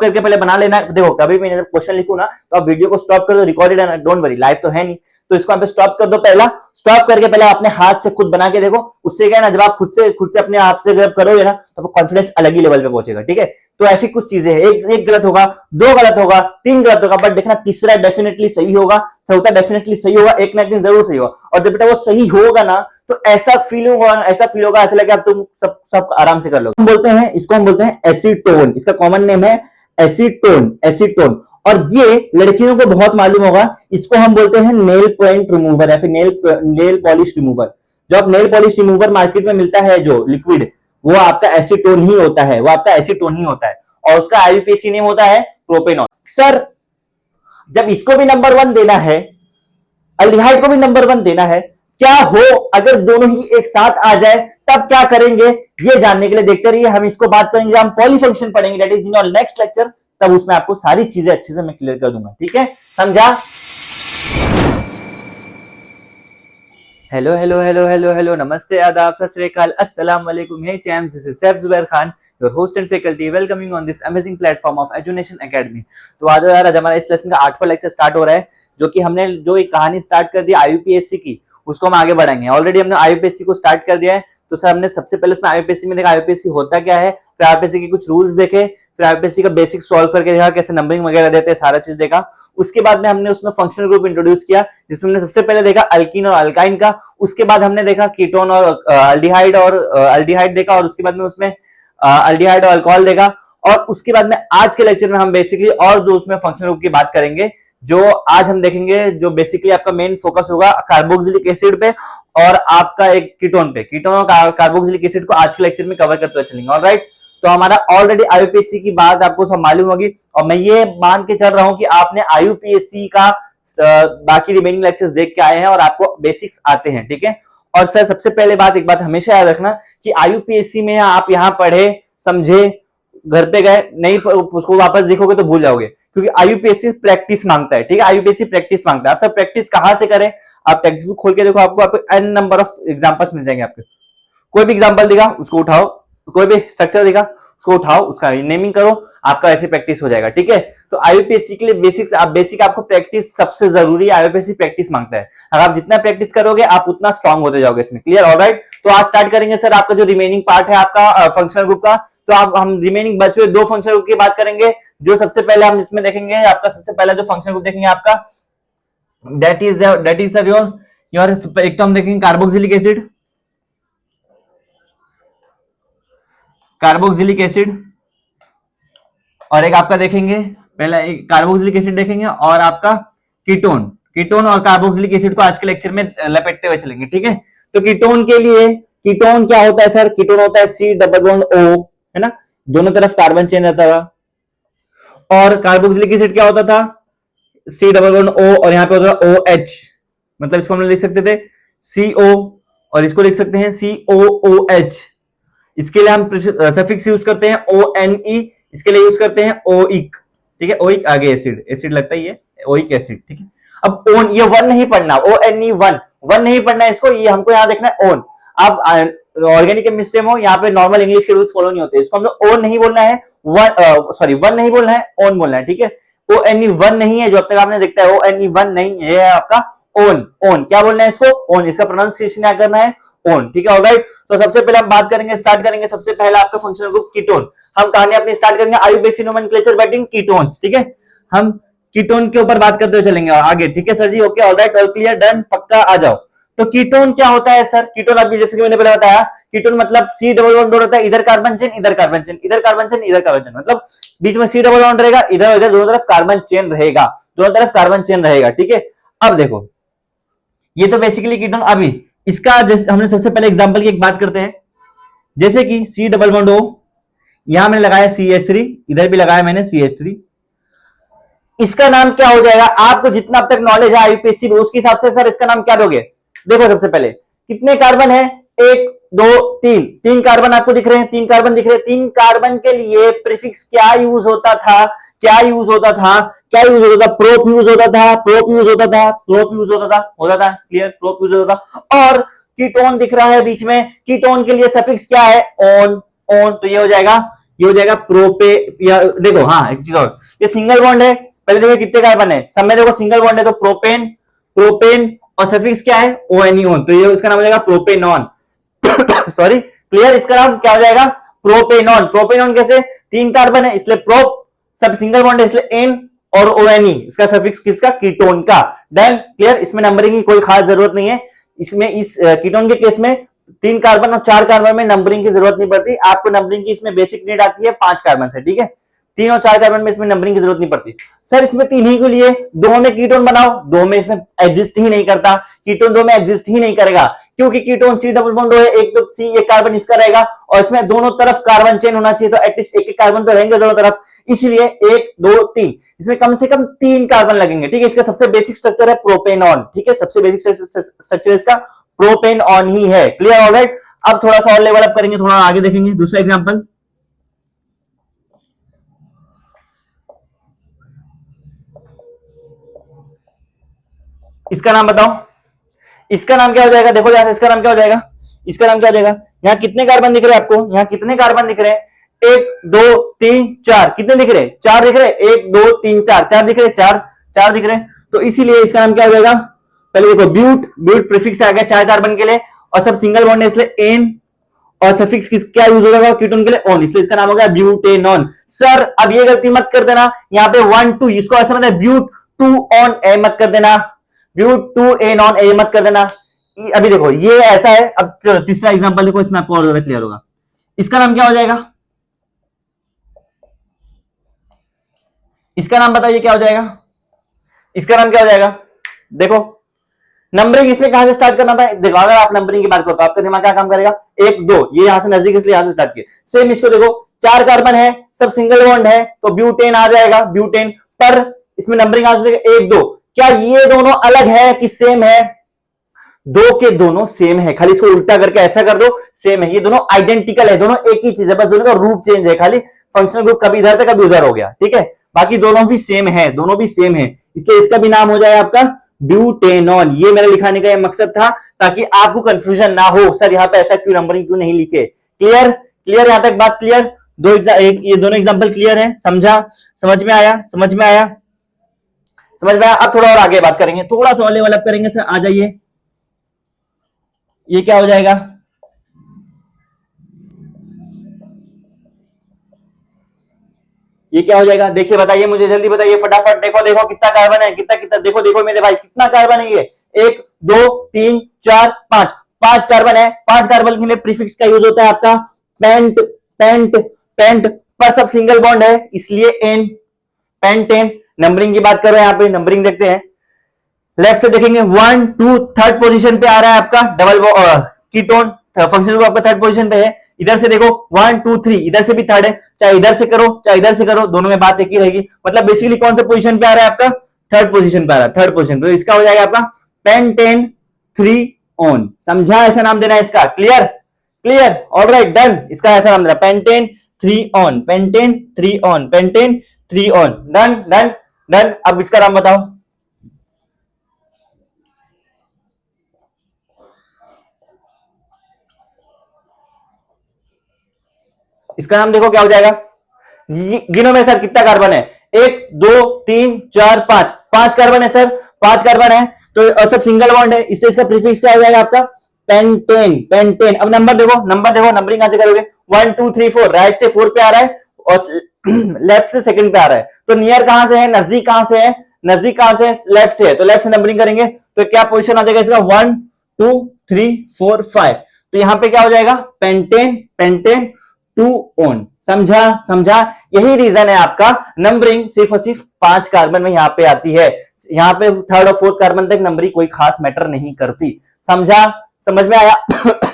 करके पहले बना लेना। देखो कभी भी क्वेश्चन लिखू ना तो आप वीडियो को स्टॉप कर दो, रिकॉर्डेड है, डोंट वरी, लाइव तो है नहीं, तो इसको आप स्टॉप कर दो। पहला स्टॉप करके पहले अपने हाथ से खुद बना के देखो, उससे क्या है ना, जब आप खुद से अपने आप से जब करोगे ना तो कॉन्फिडेंस अलग ही लेवल पे पहुंचेगा। ठीक है, तो ऐसी कुछ चीजें हैं, एक गलत होगा, दो गलत होगा, तीन गलत होगा, बट देखना तीसरा डेफिनेटली सही होगा, चौथा डेफिनेटली सही होगा, एक ना एक दिन जरूर सही होगा। और जब बेटा वो सही होगा ना तो ऐसा फील होगा, ऐसा लगेगा तुम सब आराम से कर लो। हम बोलते हैं इसको, हम बोलते हैं एसीटोन, इसका कॉमन नेम है एसीटोन। और ये लड़कियों को बहुत मालूम होगा, इसको हम बोलते हैं नेल पॉइंट रिमूवर या फिर नेल पॉलिश रिमूवर। जब नेल पॉलिश रिमूवर मार्केट में मिलता है जो लिक्विड, वो आपका एसीटोन ही होता है, और उसका आईयूपीएसी नेम होता है प्रोपेनॉल। सर जब इसको भी नंबर 1 देना है, अल्डिहाइड को भी नंबर 1 देना है, क्या हो अगर दोनों ही एक साथ आ जाए, तब क्या करेंगे, ये जानने के लिए देखते रहिए। हम इसको बात करेंगे, हम पॉलीफंक्शन पढ़ेंगे, that is in your next lecture, तब उसमें आपको सारी चीजें अच्छे से मैं क्लियर कर दूंगा। ठीक है, समझा? हेलो, नमस्ते, आदाब, सत श्री अकाल, अस्सलाम वालेकुम, hey champs, this is Saif Zubair Khan, your host and faculty, welcoming on this amazing platform of Edunation academy. तो आज यार, आज हमारा इस लेसन का 8वां लेक्चर स्टार्ट हो रहा है, जो कि हमने जो एक कहानी स्टार्ट कर दी आईयूपीएससी की, उसको हम आगे बढ़ाएंगे। ऑलरेडी हमने आईयूपीएससी को स्टार्ट कर दिया है, तो सर हमने सबसे पहले उसमें आईयूपीएससी में देखा आईयूपीएससी होता क्या है, फिर आईयूपीएससी के कुछ रूल्स देखे, फिर आईयूपीएससी का बेसिक सॉल्व करके देखा, कैसे नंबरिंग वगैरह देते हैं, सारा चीज देखा। उसके बाद में हमने उसमें फंक्शनल ग्रुप इंट्रोड्यूस किया, जिसमें हमने सबसे पहले देखा अल्कीन और अल्काइन का, उसके बाद हमने देखा कीटोन और अल्डिहाइड देखा, और उसके बाद में उसमें अल्डिहाइड और अल्कोहल देखा। और उसके बाद में आज के लेक्चर में हम बेसिकली और जो उसमें फंक्शनल ग्रुप की बात करेंगे, जो आज हम देखेंगे, जो बेसिकली आपका मेन फोकस होगा कार्बोक्सिलिक एसिड पे और आपका एक कीटोन पे। कीटोन और कार्बोक्सिलिक एसिड को आज के लेक्चर में कवर करते हुए चलेंगे। ऑलराइट, तो हमारा ऑलरेडी आईयूपीएससी की बात आपको सब मालूम होगी, और मैं ये मान के चल रहा हूं कि आपने आईयूपीएससी का बाकी रिमेनिंग लेक्चर्स देख के आए हैं और आपको बेसिक्स आते हैं। ठीक है, और सर सबसे पहले एक बात हमेशा याद रखना कि आईयूपीएससी में आप यहाँ पढ़े समझे, घर पे गए नहीं, उसको वापस देखोगे तो भूल जाओगे, क्योंकि आईयूपीएससी प्रैक्टिस मांगता है। ठीक है, आईयूपीएससी प्रैक्टिस मांगता है। आप सब प्रैक्टिस कहां से करें, आप टेक्स्ट बुक खोल के देखो, आपको एन नंबर ऑफ एग्जांपल्स मिल जाएंगे। आपके कोई भी एग्जांपल दिखा उसको उठाओ, कोई भी स्ट्रक्चर दिखा उसको उठाओ, उसका नेमिंग करो, आपका ऐसे प्रैक्टिस हो जाएगा। ठीक है, तो आईयूपीएससी के लिए बेसिक आपको प्रैक्टिस सबसे जरूरी है, आईयूपीएससी प्रैक्टिस मांगता है। अगर आप जितना प्रैक्टिस करोगे आप उतना स्ट्रांग होते जाओगे इसमें। क्लियर? ऑलराइट, तो आज स्टार्ट करेंगे सर आपका जो रिमेनिंग पार्ट है आपका फंक्शनल ग्रुप का। तो हम रिमेनिंग बचे हुए 2 फंक्शनल ग्रुप की बात करेंगे। जो सबसे पहले हम इसमें देखेंगे, आपका सबसे पहला जो फंक्शनल ग्रुप देखेंगे आपका, दैट इज सर योर एक तो हम देखेंगे कार्बोक्सिलिक एसिड, और एक आपका देखेंगे, पहला एक कार्बोक्सिलिक एसिड देखेंगे और आपका कीटोन और कार्बोक्सिलिक एसिड को आज के लेक्चर में लपेटते हुए चलेंगे। ठीक है, तो कीटोन के लिए, कीटोन क्या होता है सर? कीटोन होता है C डबल बॉन्ड O, है ना, दोनों तरफ कार्बन चेन रहता था। और कार्बोक्सिलिक एसिड क्या होता था? C डबल बॉन्ड O, और यहाँ पे होता था OH, मतलब इसको हम लिख सकते थे CO, और इसको लिख सकते हैं COOH। इसके लिए हम सफिक्स यूज करते हैं ONE, इसके लिए यूज करते हैं ओइक। ठीक है, ओइक आगे एसिड लगता ही है, ओइक एसिड। ठीक है, अब ओन, ये वन नहीं पढ़ना, ONE वन नहीं पढ़ना है इसको, ये हमको यहाँ देखना है ओन। अब ऑर्गेनिक केमिस्ट्री में यहाँ पे नॉर्मल इंग्लिश के रूल्स फॉलो नहीं होते, इसको हम लोग ओन नहीं बोलना है, वन नहीं बोलना है, ओन बोलना है। ठीक है, ONE वन नहीं है, जो अब तक आपने देखता है ONE वन नहीं है, आपका ओन क्या बोलना है इसको? ओन। इसका प्रोनाउंसिएशन क्या करना है? ओन। ठीक है, ऑलराइट, तो सबसे पहले हम बात करेंगे, स्टार्ट करेंगे सबसे पहला आपका फंक्शनल ग्रुप कीटोन। हम कहानी अपनी स्टार्ट करेंगे आईयूपीएससी नोमेनक्लेचर बैटिंग कीटोन्स। ठीक है, हम कीटोन के ऊपर बात करते हुए चलेंगे आगे। ठीक है sir ji, okay, alright, all clear, done, पक्का, आ जाओ। तो कीटोन क्या होता है सर? कीटोन अभी जैसे कि मैंने पहले बताया, कीटोन मतलब C डबल बॉन्ड होता है, इधर कार्बन चेन, इधर कार्बन चेन, इधर कार्बन चेन, इधर कार्बन चेन, मतलब बीच में C डबल बॉन्ड रहेगा, इधर उधर दोनों तरफ कार्बन चेन रहेगा, दोनों तरफ कार्बन चेन रहेगा। ठीक है, अब देखो, ये तो बेसिकली कीटोन। अभी इसका जैसे हमने सबसे पहले एग्जांपल की एक बात करते हैं, जैसे कि C डबल बॉन्ड O, यहां मैंने लगाया CH3, इधर भी लगाया मैंने CH3, इसका नाम क्या हो जाएगा? आपको जितना अब तक नॉलेज है आईयूपीएससी में, उसके हिसाब से सर इसका नाम क्या दोगे? देखो सबसे पहले कितने कार्बन है, 1 2 3 कार्बन आपको दिख रहे हैं, 3 कार्बन दिख रहे हैं। 3 कार्बन के लिए प्रीफिक्स क्या यूज होता था? प्रोप यूज होता था, प्रोप यूज होता था। क्लियर? प्रोप यूज होता था। और कीटोन दिख रहा है बीच में, कीटोन के लिए सफिक्स क्या है? ऑन। तो ये हो जाएगा ये हो जाएगा प्रोपे, या देखो हाँ एक चीज और, ये सिंगल बॉन्ड है, पहले देखो कितने कार्बन है, सब में देखो सिंगल बॉन्ड है, तो प्रोपेन, प्रोपेन और सफिक्स क्या है, ONE, तो ये उसका नाम हो जाएगा प्रोपेनॉन। सॉरी, क्लियर, इसका नाम क्या हो जाएगा, प्रोपेनॉन। प्रोपेनॉन कैसे, 3 कार्बन है इसलिए प्रोप, सब सिंगल बॉन्ड है इसलिए एन, और ONE इसका सफिक्स किसका, कीटोन का। डन, क्लियर, इसमें नंबरिंग की कोई खास जरूरत नहीं है, इसमें इस कीटोन के केस में 3 कार्बन और 4 कार्बन में नंबरिंग की जरूरत नहीं पड़ती, आपको नंबरिंग की इसमें बेसिक नीड आती है 5 कार्बन से, ठीक है, 3 और 4 कार्बन में इसमें नंबरिंग की जरूरत नहीं पड़ती। सर इसमें 3 ही के लिए, 2 में कीटोन बनाओ, 2 में इसमें एग्जिस्ट ही नहीं करता, कीटोन 2 में एग्जिस्ट ही नहीं करेगा, क्योंकि कीटोन C डबल बॉन्ड है, एक तो C एक कार्बन इसका रहेगा, और इसमें दोनों तरफ कार्बन चेन होना चाहिए, तो एटलीस्ट एक एक कार्बन तो रहेंगे दोनों तरफ, इसलिए 1 2 3 इसमें कम से कम 3 कार्बन लगेंगे, ठीक है। इसका सबसे बेसिक स्ट्रक्चर है प्रोपेनॉन, ठीक है, सबसे बेसिक स्ट्रक्चर इसका प्रोपेनॉन ही है, क्लियर, ऑलराइट। अब थोड़ा सा और लेवल अप करेंगे, थोड़ा आगे देखेंगे दूसरा एग्जांपल। इसका नाम बताओ, इसका नाम क्या हो जाएगा, देखो यहां, इसका नाम क्या हो जाएगा, इसका नाम क्या हो जाएगा, यहां कितने कार्बन दिख रहे हैं आपको, यहां कितने कार्बन दिख रहे हैं, 1 2 3 4, कितने दिख रहे हैं, 4 दिख रहे हैं, 1 2 3 4, 4 दिख रहे हैं, 4 दिख रहे हैं, तो इसीलिए इसका नाम क्या हो जाएगा, पहले देखो ब्यूट, ब्यूट प्रीफिक्स आ गया 4 कार्बन के लिए, और सब सिंगल बॉन्ड है इसलिए एन, और सफिक्स किस क्या यूज होगा कीटोन के लिए, ऑन, इसलिए इसका नाम हो गया ब्यूटेनॉन। सर अब ये गलती मत कर देना, यहाँ पे 1 2 इसको ऐसा मतलब ब्यूट 2 ऑन ए मत कर देना, ब्यूट 2 ए नॉन ए मत कर देना। अभी देखो ये ऐसा है, अब चलो तीसरा एग्जांपल देखो, इसमें आपको और ज्यादा क्लियर होगा। इसका नाम क्या हो जाएगा, इसका नाम बताइए क्या हो जाएगा, इसका नाम क्या हो जाएगा, देखो नंबरिंग इसमें कहां से स्टार्ट करना था, देखो अगर आप नंबरिंग की बात करो तो आपका दिमाग क्या काम करेगा, 1 2, ये यहां से नजदीक इसलिए यहां से स्टार्ट किया। सेम इसको देखो 4 कार्बन है, सब सिंगल बॉन्ड है, तो ब्यूटेन आ जाएगा, ब्यूटेन, पर इसमें नंबरिंग आ जाएगा 1 2, क्या ये दोनों अलग है कि सेम है, 2 के दोनों सेम है, खाली इसको उल्टा करके ऐसा कर दो, सेम है, ये दोनों आइडेंटिकल है, दोनों एक ही चीज है, बस दोनों का रूप चेंज है, खाली फंक्शनल ग्रुप कभी इधर था कभी उधर हो गया, ठीक है, बाकी दोनों भी सेम है, दोनों भी सेम है, इसलिए इसका भी नाम हो जाएगा आपका ब्यूटेनॉन। ये मेरे लिखाने का मकसद था ताकि आपको कंफ्यूजन ना हो, सर यहाँ पे ऐसा क्यों नंबरिंग क्यों नहीं लिखे, क्लियर, क्लियर, यहां तक बात क्लियर, ये दोनों एग्जांपल क्लियर है, समझा, समझ में आया, समझ में आया, समझ में आया। अब थोड़ा और आगे बात करेंगे, थोड़ा सा लेवल अप करेंगे सर, आ जाइए, ये क्या हो जाएगा, ये क्या हो जाएगा, देखिए बताइए मुझे, जल्दी बताइए फटाफट, देखो देखो कितना कार्बन है, कितना कितना, देखो देखो मेरे भाई कितना कार्बन है, ये 1 2 3 4 5, 5 कार्बन है, 5 कार्बन के लिए प्रीफिक्स का यूज होता है आपका पेंट, पेंट, पेंट, पर सब सिंगल बॉन्ड है इसलिए एन, पेंटेन। नंबरिंग की बात कर रहे हैं, यहाँ पे नंबरिंग देखते हैं, लेफ्ट से देखेंगे 1 2 थर्ड पोजीशन पे आ रहा है आपका डबल कीटोन, फंक्शन ग्रुप आपका थर्ड पोजीशन पे है, इधर से देखो 1 2 3, इधर से भी थर्ड है, चाहे इधर से करो चाहे इधर से करो, दोनों में बात एक ही रहेगी, मतलब बेसिकली कौन से पोजीशन पे आ रहा है आपका, थर्ड पोजीशन पे आ रहा है, थर्ड पोजीशन पे, तो इसका हो जाएगा आपका पेंटेन 3 ऑन, समझा, ऐसा नाम देना है इसका, क्लियर, क्लियर, ऑलराइट, डन, इसका ऐसा नाम देना pentane 3 on, pentane 3 on, pentane 3 on, done done done. अब इसका नाम बताओ, इसका नाम देखो क्या हो जाएगा, गिनो में सर कितना कार्बन है, 1 2 3 4 5, 5 कार्बन है सर, 5 कार्बन है, तो सब सिंगल बॉन्ड है, इसलिए इसका प्रीफिक्स क्या हो जाएगा आपका पेंटेन, पेंटेन। अब नंबर देखो, नंबर देखो, नंबरिंग कहां से करोगे, 1 2 3 4, राइट से 4 पे आ रहा है और लेफ्ट से सेकंड पे आ रहा है, तो नियर कहां से है, नजदीक कहां से है, नजदीक कहां से है, लेफ्ट से है, तो लेफ्ट से नंबरिंग करेंगे तो क्या पोजीशन आ जाएगा इसका 1 2 3 4 5, तो यहां पे क्या हो जाएगा पेंटेन, पेंटेन 2 ऑन, समझा, समझा, यही रीजन है आपका नंबरिंग सिर्फ और सिर्फ 5 कार्बन में यहाँ पे आती है, यहाँ पे थर्ड और फोर्थ कार्बन तक नंबरिंग कोई खास मैटर नहीं करती, समझा, समझ में आया,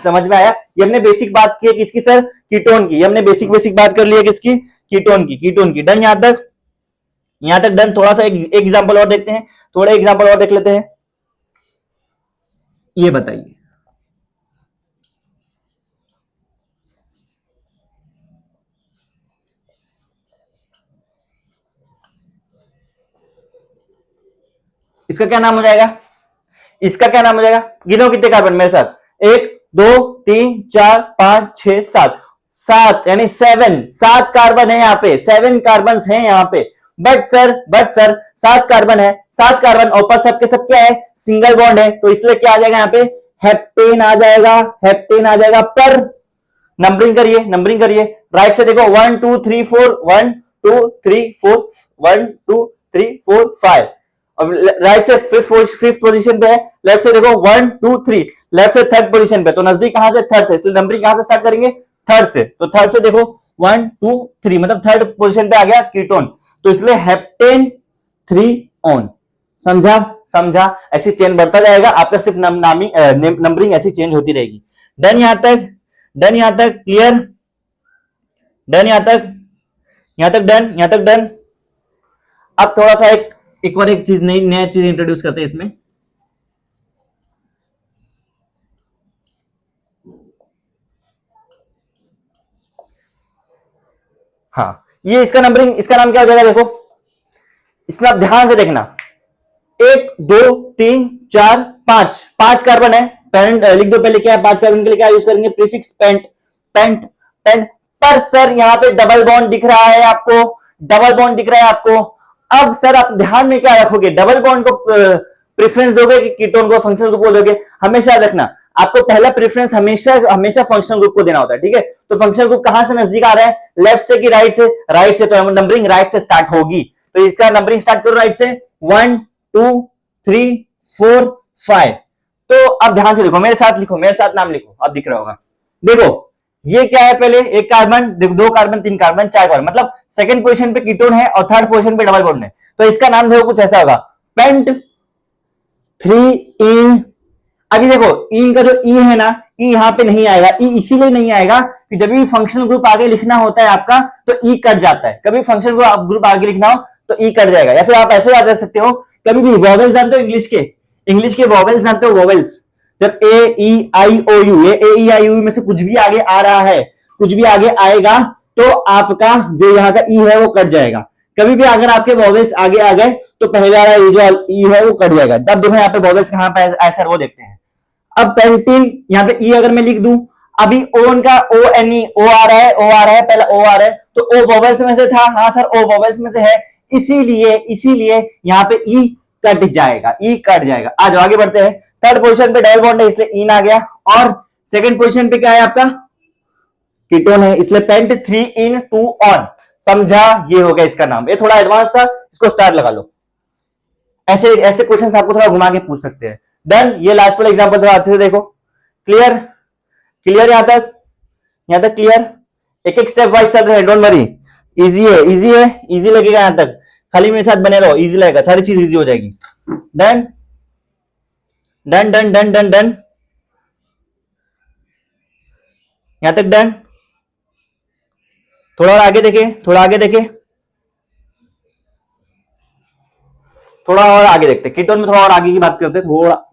समझ में आया। ये हमने बेसिक बात की है किसकी सर, कीटोन की, ये हमने बेसिक बेसिक बात कर ली है किसकी, कीटोन की, कीटोन की, डन, यहां तक, यहां तक डन। थोड़ा सा एक एग्जांपल और देखते हैं, थोड़ा एग्जांपल और देख लेते हैं, ये बताइए, इसका क्या नाम हो जाएगा, इसका क्या नाम हो जाएगा, गिनो कितने कार्बन मेरे साथ, 1 2 3 4 5 6 7, 7 यानी 7 कार्बन है यहाँ पे, 7 कार्बन है यहाँ पे। बट सर 7 कार्बन है, 7 कार्बन और सबके सब क्या है, सिंगल बॉन्ड है, तो इसलिए क्या आ जाएगा यहाँ पे, हेप्टेन आ जाएगा, हेप्टेन आ जाएगा। पर नंबरिंग करिए राइट से देखो 1 2 3 4 1 2 3 4 1 2 3 4 5। अब राइट से फिफ्थ पोजीशन पे है, लेफ्ट से देखो 1 2 3, लेफ्ट से थर्ड पोजीशन पे, तो नजदीक कहां से, थर्ड से, इसलिए नंबरिंग कहां से स्टार्ट करेंगे, थर्ड से। तो थर्ड से देखो 1 2 3 मतलब थर्ड पोजीशन पे आ गया कीटोन, तो इसलिए हेप्टेन 3 ऑन। समझा ऐसी चेन बढ़ता जाएगा आपका, सिर्फ नंबरिंग ऐसी चेंज होती रहेगी। डन यहां तक क्लियर, डन यहां तक डन। अब थोड़ा सा एक और एक चीज नया चीज इंट्रोड्यूस करते हैं इसमें। हाँ, ये इसका नंबरिंग, इसका नाम क्या हो जाएगा, देखो इसमें आप ध्यान से देखना, 1 2 3 4 5 कार्बन है, पेरेंट लिख दो पहले, क्या है 5 कार्बन के लिए क्या यूज करेंगे, प्रीफिक्स पेंट। पर सर यहाँ पे डबल बॉन्ड दिख रहा है आपको, अब सर आप ध्यान में क्या रखोगे, डबल बॉन्ड को प्रेफरेंस दोगे कि कीटोन को फंक्शनल ग्रुप को दोगे, हमेशा रखना आपको पहला प्रेफरेंस हमेशा फंक्शनल ग्रुप को देना होता है, ठीक है। तो फंक्शनल ग्रुप कहां से नजदीक आ रहा है, लेफ्ट से कि राइट से, तो नंबरिंग राइट से स्टार्ट होगी, तो इसका नंबरिंग स्टार्ट करो राइट से, 1 2 3 4 5। तो अब ध्यान से देखो, मेरे साथ लिखो, मेरे साथ नाम लिखो, अब दिख रहा होगा। देखो ये क्या है, पहले 1 कार्बन, 2 कार्बन, 3 कार्बन, 4 कार्बन, मतलब सेकंड पोजीशन पे कीटोन है और थर्ड पोजीशन पे डबल बॉन्ड है, तो इसका नाम देखो कुछ ऐसा होगा, पेंट 3 इन। अभी देखो इन का जो ई है ना, ई यहाँ पे नहीं आएगा, ई इसीलिए नहीं आएगा कि जब भी फंक्शनल ग्रुप आगे लिखना होता है आपका तो ई कट जाता है, कभी फंक्शनल ग्रुप आगे लिखना हो तो ई कट जाएगा। या फिर आप ऐसे याद रख सकते हो, कभी भी वॉवेल्स जानते हो, इंग्लिश के वॉवेल्स जानते हो, वॉवेल्स जब ए ई आई ओ यू, ये ए ई आई ओ यू में से कुछ भी आगे आ रहा है, कुछ भी आगे आएगा तो आपका जो यहाँ का ई है वो कट जाएगा। कभी भी अगर आपके वॉवेल्स आगे आ गए तो पहले वाला ये जो ई है वो कट जाएगा। तब देखो यहाँ पे वॉवेल्स कहां पे ऐसा वो देखते हैं। अब पेंटीन यहाँ पे ई अगर मैं लिख दूं, अभी ओन का ओ एन ई, ओ आ रहा है, पहला ओ आ रहा है, तो ओ वॉवेल्स में से था, हाँ सर ओ वॉवेल्स में से है, इसीलिए यहाँ पे ई कट जाएगा, आ जाओ आगे बढ़ते हैं। थर्ड पोजीशन पे डबल बॉन्ड है इसलिए इन आ गया, और सेकंड पोजीशन पे क्या है आपका, कीटोन है, इसलिए पेंट 3 इन 2 ऑन। समझा, ये हो गया इसका नाम। ये थोड़ा एडवांस था, इसको स्टार लगा लो। ऐसे क्वेश्चन आपको थोड़ा घुमा के पूछ सकते हैं। डन, ये लास्ट वाला एग्जांपल थोड़ा अच्छे से देखो, क्लियर यहां तक क्लियर। एक स्टेप वाइज चल रहे हैं, डोंट वरी, इजी लगेगा यहां तक, खाली मेरे साथ बने रहो, इजी लगेगा, सारी चीज इजी हो जाएगी। डन, यहां तक डन। थोड़ा और आगे देखे, थोड़ा और आगे देखते, कीटोन में थोड़ा और आगे की बात करते, थोड़ा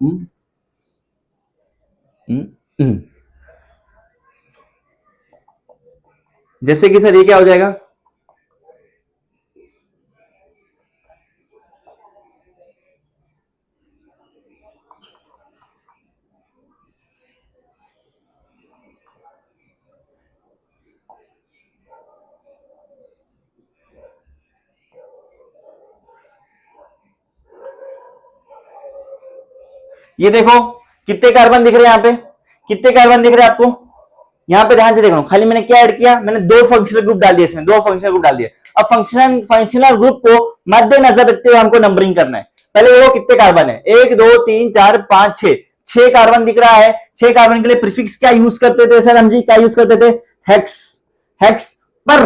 जैसे कि सर ये क्या हो जाएगा, ये देखो कितने कार्बन दिख रहे हैं, यहाँ पे कितने कार्बन दिख रहे हैं आपको, यहाँ पे ध्यान से देखो, खाली मैंने क्या ऐड किया, मैंने 2 फंक्शनल ग्रुप डाल दिए इसमें, 2 फंक्शनल ग्रुप डाल दिए। अब फंक्शनल ग्रुप को मद्देनजर रखते हुए हमको नंबरिंग करना है। पहले देखो कितने कार्बन है, 1 2 3 4 5 6 कार्बन दिख रहा है। 6 कार्बन के लिए प्रीफिक्स क्या यूज करते थे सर, हम जी क्या यूज करते थे, हेक्स। पर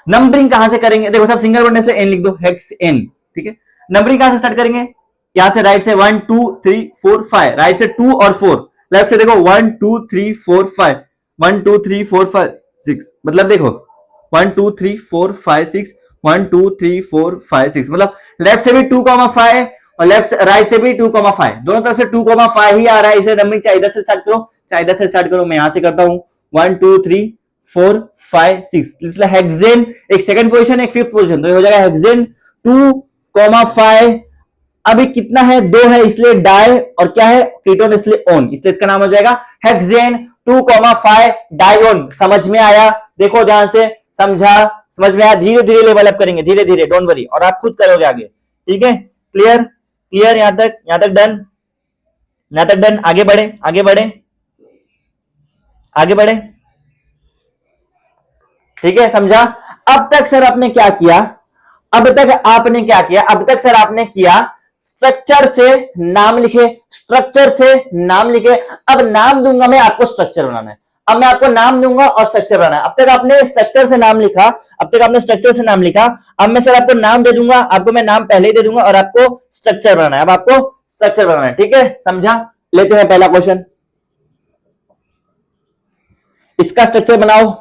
नंबरिंग कहां से करेंगे, देखो सब सिंगल बॉन्ड से एन लिख दो, हेक्स एन, ठीक है। नंबरिंग कहां से स्टार्ट करेंगे, यहां से राइट से 1 2 3 4 5, राइट से 2 और 4, लेफ्ट से देखो 1 2 3 4 5, 1 2 3 4 5 6, मतलब देखो 1 2 3 4 5 6, 1 2 3 4 5 6, मतलब लेफ्ट से भी 2,5 और राइट से भी 2,5, दोनों तरफ से 2,5 ही आ रहा है। इसे नंबरिंग चाहे इधर से स्टार्ट करो, मैं यहां से करता हूं 1 2 3 4 5 6, इसलिए हेक्सेन एक सेकंड पोजीशन, एक फिफ्थ पोजीशन, तो ये हो जाएगा हेक्सेन 2,5। अभी कितना है, 2 है इसलिए डाई, और क्या है कीटोन इसलिए ओन, इसलिए इसका नाम हो जाएगा हेक्सेन 2,5 डायोन। समझ में आया? देखो ध्यान से, समझा? समझ में आया? धीरे धीरे लेवल अप करेंगे, धीरे धीरे, डोंट वरी, और आप खुद करोगे आगे। ठीक है, क्लियर? क्लियर? यहां तक, यहां तक डन, यहां तक डन। आगे बढ़े, आगे बढ़े, आगे बढ़े। ठीक है, समझा? अब तक सर आपने क्या किया? अब तक आपने क्या किया? अब तक सर आपने किया स्ट्रक्चर से नाम लिखे, स्ट्रक्चर से नाम लिखे। अब नाम दूंगा मैं, आपको स्ट्रक्चर बनाना है। अब मैं आपको नाम दूंगा और स्ट्रक्चर बनाना है। अब तक आपने स्ट्रक्चर से नाम लिखा, अब तक आपने स्ट्रक्चर से नाम लिखा। अब मैं सर आपको नाम दे दूंगा, आपको मैं नाम पहले ही दे दूंगा और आपको स्ट्रक्चर बनाना है। अब आपको स्ट्रक्चर बनाना है, ठीक है? समझा? लेते हैं पहला क्वेश्चन। इसका स्ट्रक्चर बनाओ,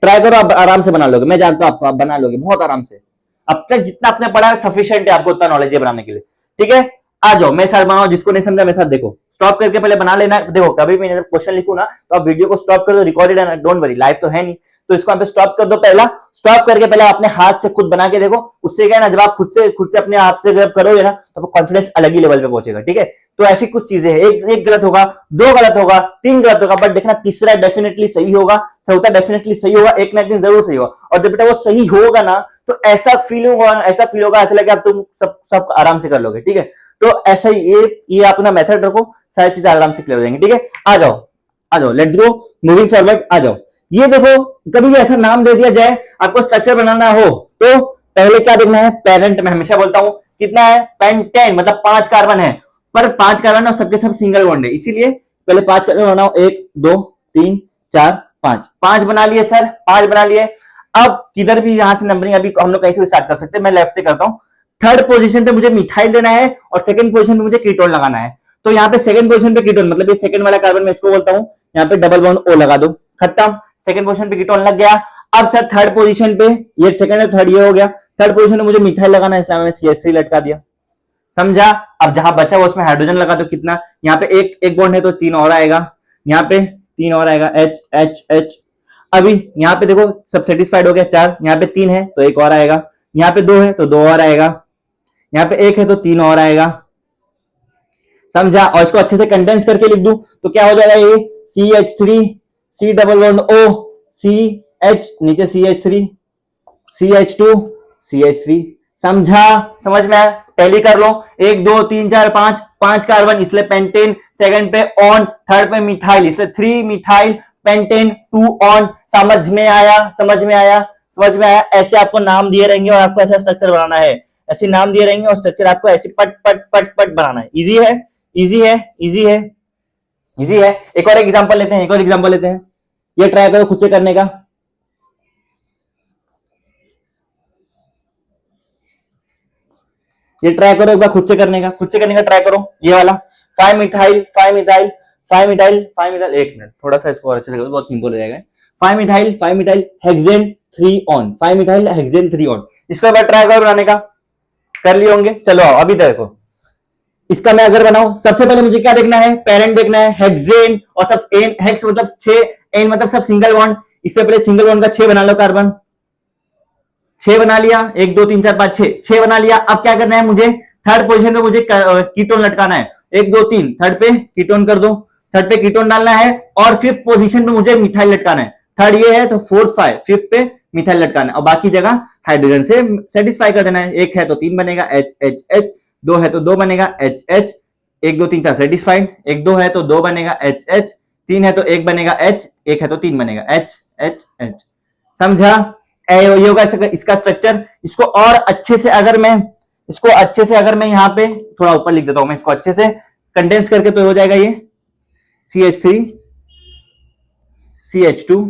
ट्राई करो, आप आराम से बना लोगे, मैं जानता हूं आप बना लोगे बहुत आराम से। अब तक जितना आपने पढ़ा है सफिशिएंट है, आपको उतना नॉलेज है बनाने के लिए। ठीक है, आ जाओ मेरे साथ बनाओ। जिसको नहीं समझा मेरे साथ देखो, स्टॉप करके पहले बना लेना। देखो कभी भी मैं क्वेश्चन लिखूं ना तो आप वीडियो को स्टॉप कर दो, रिकॉर्डेड है ना, डोंट वरी, लाइव तो है नहीं, तो इसको आप स्टॉप कर दो। पहला स्टॉप करके पहले अपने हाथ से खुद बना के देखो। उससे क्या है ना, जब आप खुद से अपने आप से जब करोगे ना तो कॉन्फिडेंस अलग ही लेवल पे पहुंचेगा। ठीक है, तो ऐसी कुछ चीजें हैं, एक गलत होगा, दो गलत होगा, तीन गलत होगा, बट देखना तीसरा डेफिनेटली सही होगा, चौथा डेफिनेटली सही होगा, एक ना एक दिन जरूर सही होगा। और जब बेटा वो सही होगा ना तो ऐसा फील होगा, ऐसा फील होगा, ऐसा लगेगा तुम सब आराम से कर लोगे। ठीक है, तो ऐसा ही ये अपना मेथड रखो, सारी चीजें आराम से क्लियर हो जाएंगी। ठीक है, आ जाओ, आ जाओ, लेट्स गो, मूविंग फॉरवर्ड, आ जाओ। ये देखो, कभी भी ऐसा नाम दे दिया जाए, आपको स्ट्रक्चर बनाना हो तो पहले क्या देखना है? पेरेंट में हमेशा बोलता हूं कितना है? पेंटेन, मतलब 5 कार्बन है, पर 5 कार्बन और सबके सब सिंगल बॉन्ड है, इसीलिए पहले 5 कार्बन बनाओ। 1 2 3 4 5, 5 बना लिए सर, 5 बना लिए। अब किधर भी यहां से नंबरिंग अभी हम लोग कहीं से भी स्टार्ट कर सकते हैं, मैं लेफ्ट से करता हूं। थर्ड पोजीशन पे मुझे मिथाइल देना है और सेकंड पोजीशन पे मुझे कीटोन लगाना है। तो यहाँ पे सेकंड पोजीशन पे कीटोन, मतलब ये सेकंड वाला कार्बन मैं इसको बोलता हूं, यहाँ पे डबल बॉन्ड ओ लगा दो, खत्म। सेकंड पोजीशन पे कीटोन लग गया। अब सर थर्ड पोजीशन पे, ये सेकंड है, थर्ड ये हो गया, थर्ड पोजीशन में मुझे मिथाइल लगाना है, इसलिए मैंने CH3 लटका दिया। समझा? अब जहां बचा वो उसमें हाइड्रोजन लगा दो, कितना? यहाँ पे एक बॉन्ड है तो 3 और आएगा, यहाँ पे 3 और आएगा, H H H। अभी यहाँ पे देखो सब सेटिस्फाइड हो गया, 4, यहाँ पे 3 है तो 1 और आएगा, यहाँ पे 2 है तो 2 और आएगा, यहाँ पे 1 है तो 3 और आएगा। समझा? और इसको अच्छे से कंडेंस करके लिख दूं तो क्या हो जाएगा? ये CH3, C double bond O, CH, नीचे CH3, CH2, CH3। समझा? समझ में आया? पहली कर लो, 1 2 3 4 5, 5 कार्बन इसलिए पेंटेन, सेकंड पे ऑन, थर्ड पे मिथाइल इसलिए 3 मिथाइल पेंटेन 2 ऑन। समझ में आया? समझ में आया? समझ में आया? ऐसे आपको नाम दिए रहेंगे और आपको ऐसा स्ट्रक्चर बनाना है, ऐसे नाम दिए रहेंगे और स्ट्रक्चर आपको ऐसे पट पट पट पट बनाना है। इजी है, इजी है, इजी है, इजी है। एक और एग्जांपल लेते हैं, एक और एग्जांपल लेते हैं, ये ट्राई करो खुद से करने का। ये ट्राई करो एक बार खुद से करने का, खुद से करने का ट्राई करो। ये वाला 5 मिथाइल 5 मिथाइल 5 मिथाइल 5 मिथाइल, एक मिनट थोड़ा सा इसको और अच्छे से, बहुत सिंपल हो जाएगा। 5 methyl hexane 3 on, 5 methyl hexane 3 on. इसको एक बार ट्राई करो बनाने का, कर लिए होंगे। चलो आओ अभी देखो, इसका मैं अगर बनाऊं, सबसे पहले मुझे क्या देखना है? पेरेंट देखना है, हेक्सेन, और सब एन, हेक्स मतलब 6, एन मतलब सब सिंगल बॉन्ड, इससे पहले सिंगल बॉन्ड का 6 बना लो कार्बन, 6 बना लिया, 1 2 3 4 5 6 बना लिया। अब क्या करना है मुझे? थर्ड पोजीशन पे मुझे कीटोन लटकाना है, 1 2 3, थर्ड पे कीटोन कर दो, थर्ड पे कीटोन डालना है, और फिफ्थ पोजीशन पे मुझे मिथाइल लटकाना है। थर्ड ये है तो फोर्थ 5, फिफ्थ पे मिथाइल लटकाना है, और बाकी जगह हाइड्रोजन से सेटिस्फाई कर देना है। 1 है तो 3 बनेगा, H H H, 2 है तो 2 बनेगा, H H, 1 2 3 4 सेटिस्फाइड, 1 2 है तो 2 बनेगा, H H, 3 है तो 1 बनेगा, H, 1 है तो 3 बनेगा, H H H। समझा? ये होगा इसका स्ट्रक्चर। इसको और अच्छे से अगर मैं, इसको अच्छे से अगर मैं यहाँ पे थोड़ा ऊपर लिख देता हूं, मैं इसको अच्छे से कंडेंस करके तो हो जाएगा ये CH3, CH2,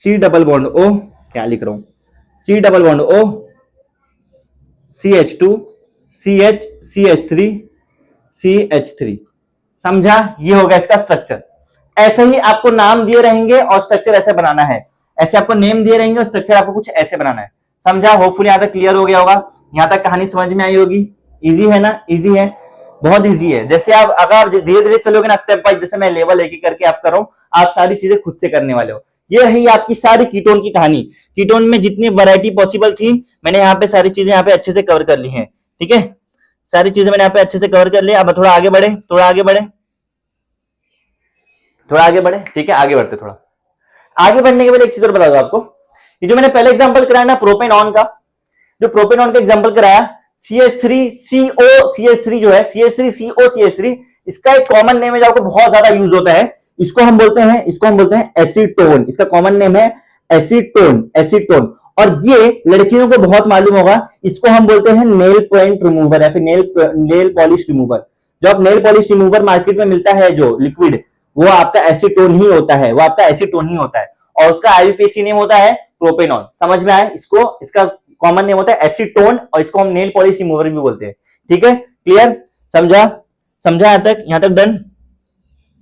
C double bond O, क्या लिख रहा हूं? C double bond O, CH2, CH, CH3, CH3। समझा? ये होगा इसका स्ट्रक्चर। ऐसे ही आपको नाम दिए रहेंगे और स्ट्रक्चर ऐसे बनाना है, ऐसे आपको नेम दिए रहेंगे और स्ट्रक्चर आपको कुछ ऐसे बनाना है। समझा? होपफुली यहां तक क्लियर हो गया होगा, यहां तक कहानी समझ में आई होगी। इजी है ना? इजी है, बहुत इजी है। जैसे आप अगर धीरे धीरे चलोगे ना स्टेप बाय, जैसे मैं लेवल एक करके आप करो, आप सारी चीजें खुद से करने वाले हो। ये रही आपकी सारी कीटोन की कहानी। कीटोन में जितनी वैरायटी पॉसिबल थी मैंने यहाँ पे सारी चीजें यहाँ पे अच्छे से कवर कर ली हैं। ठीक है, सारी चीजें मैंने यहाँ पे अच्छे से कवर कर लिया। अब थोड़ा आगे बढ़े, थोड़ा आगे बढ़े। थोड़ा आगे बढ़े, ठीक है, आगे बढ़ते थोड़ा। आगे बढ़ने के बाद एक चीज और बता दो आपको, ये जो मैंने पहले एग्जांपल कराया ना प्रोपेनॉन का, जो प्रोपेनॉन का एग्जांपल कराया, CH3CO, CH3 जो है CH3CO CH3, इसका एक कॉमन नेम है जो आपको बहुत ज्यादा यूज होता है, इसको हम बोलते हैं एसीटोन। इसका कॉमन नेम है एसीटोन, एसीटोन। और ये लड़कियों को बहुत मालूम होगा, इसको हम बोलते हैं नेल पॉइंट रिमूवर या फिर नेल पॉलिश रिमूवर। जो आप नेल पॉलिश रिमूवर मार्केट में मिलता है जो लिक्विड, वो आपका एसीटोन ही होता है, वो आपका एसीटोन ही होता है, और उसका आईयूपीएसी नेम होता है प्रोपेनॉन। समझ में आया? इसको, इसका कॉमन नेम होता है एसीटोन, और इसको हम नेल पॉलिश रिमूवर भी बोलते हैं। ठीक है, क्लियर? समझा? समझा यहां तक? यहां तक डन?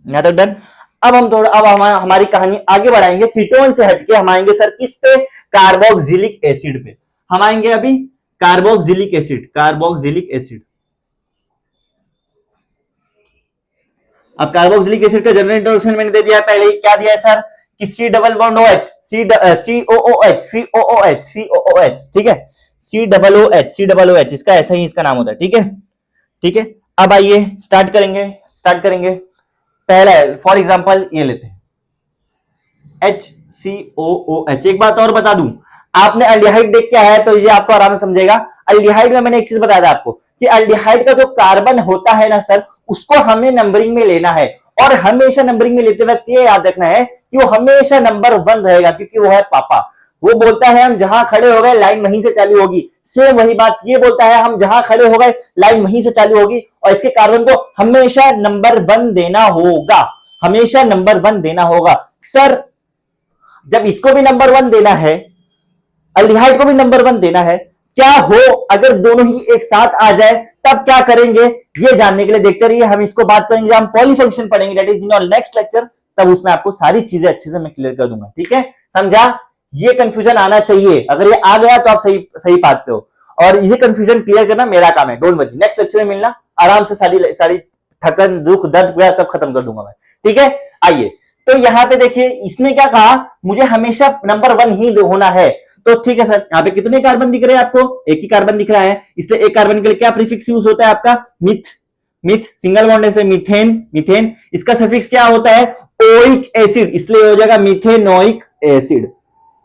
यहां तक डन? अब हम थोड़ा, अब हमारी कहानी आगे बढ़ाएंगे, कीटोन से हटके हम आएंगे सर किस पे? कार्बोक्सिलिक एसिड पे हम आएंगे अभी। Carboxylic acid, carboxylic acid. अब कार्बोक्सिलिक एसिड का जनरल इंट्रोडक्शन मैंने दे दिया है पहले ही। क्या दिया है सर? कि C double bond OH, COOH, ठीक है, COOH, इसका ऐसा ही इसका नाम होता है। ठीक है, ठीक है। अब आइए स्टार्ट करेंगे। पहला है, फॉर एग्जांपल ये लेते हैं HCOOH। एक बात और बता दूं, आपने अल्डिहाइड देख के आया तो ये आपको आराम से समझेगा। अल्डिहाइड में मैंने एक चीज बताया था आपको कि अल्डिहाइड का जो कार्बन होता है ना सर, उसको हमें नंबरिंग में लेना है, और हमेशा नंबरिंग में लेते वक्त ये याद रखना है कि वो हमेशा नंबर 1 रहेगा, क्योंकि वो है पापा। वो बोलता है हम जहां खड़े हो गए लाइन वहीं से चालू होगी, सेम वही बात ये बोलता है हम जहां खड़े हो गए लाइन वहीं से चालू होगी, और इसके कार्बन को हमेशा नंबर 1 देना होगा, हमेशा नंबर 1 देना होगा। सर जब इसको भी नंबर 1 देना है, अल्डिहाइड को भी नंबर 1 देना है, क्या हो अगर दोनों ही एक साथ आ जाए, तब क्या करेंगे? ये जानने के लिए देखते रहिए, हम इसको बात करेंगे, हम पॉलीफंक्शन पढ़ेंगे, that is in your next lecture. तब उसमें आपको सारी चीजें अच्छे से मैं क्लियर कर दूंगा। ठीक है, समझा? ये कंफ्यूजन आना चाहिए, अगर ये आ गया तो आप सही सही पाते हो, और ये कंफ्यूजन क्लियर करना मेरा काम है। डोंट वरी, नेक्स्ट लेक्चर में मिलना, आराम से सारी सारी थकन दुख दर्द सब खत्म कर दूंगा मैं। ठीक है, आइए। तो यहां पे देखिए इसने क्या कहा, मुझे हमेशा नंबर 1 ही होना है। तो ठीक है सर, यहाँ पे कितने कार्बन दिख रहे हैं आपको? एक ही कार्बन दिख रहा है, इसलिए एक कार्बन के लिए क्या प्रीफिक्स यूज होता है आपका? मिथ, मिथ, सिंगल बॉन्ड है इसलिए मीथेन, मीथेन। इसका सफिक्स क्या होता है? ओइक एसिड, इसलिए हो जाएगा मीथेनोइक एसिड।